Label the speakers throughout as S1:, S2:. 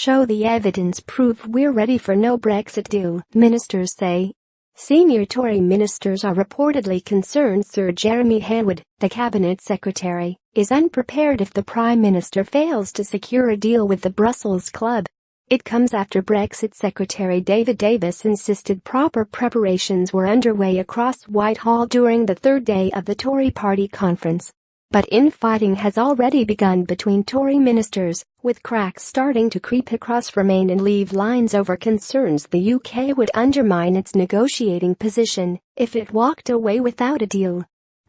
S1: show the evidence prove we're ready for no Brexit deal, ministers say. Senior Tory ministers are reportedly concerned Sir Jeremy Heywood, the cabinet secretary, is unprepared if the Prime Minister fails to secure a deal with the Brussels club. It comes after Brexit Secretary David Davis insisted proper preparations were underway across Whitehall during the third day of the Tory party conference. But infighting has already begun between Tory ministers, with cracks starting to creep across Remain and Leave lines over concerns the UK would undermine its negotiating position if it walked away without a deal.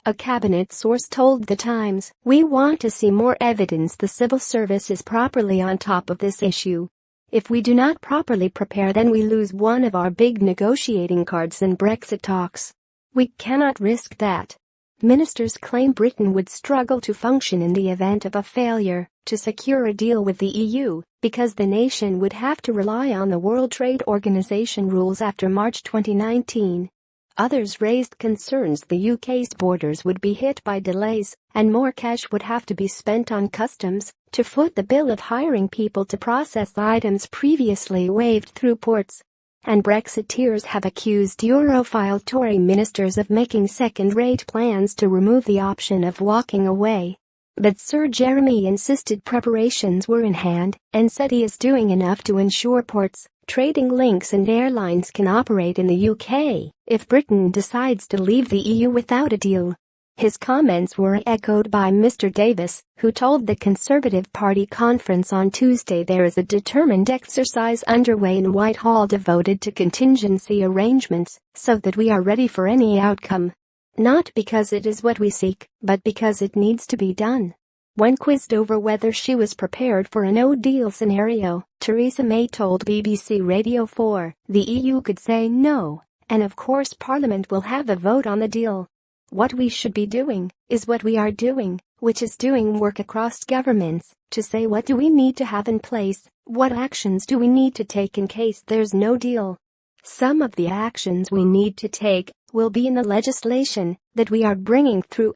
S1: A cabinet source told The Times, "We want to see more evidence the civil service is properly on top of this issue. If we do not properly prepare, then we lose one of our big negotiating cards in Brexit talks. We cannot risk that." Ministers claim Britain would struggle to function in the event of a failure to secure a deal with the EU because the nation would have to rely on the World Trade Organization rules after March 2019. Others raised concerns the UK's borders would be hit by delays and more cash would have to be spent on customs to foot the bill of hiring people to process items previously waived through ports. And Brexiteers have accused Europhile Tory ministers of making second-rate plans to remove the option of walking away. But Sir Jeremy insisted preparations were in hand and said he is doing enough to ensure ports, trading links and airlines can operate in the UK if Britain decides to leave the EU without a deal. His comments were echoed by Mr. Davis, who told the Conservative Party conference on Tuesday there is a determined exercise underway in Whitehall devoted to contingency arrangements so that we are ready for any outcome. Not because it is what we seek, but because it needs to be done. When quizzed over whether she was prepared for a no-deal scenario, Theresa May told BBC Radio 4, "The EU could say no, and of course Parliament will have a vote on the deal. What we should be doing is what we are doing, which is doing work across governments to say what do we need to have in place, what actions do we need to take in case there's no deal. Some of the actions we need to take will be in the legislation that we are bringing through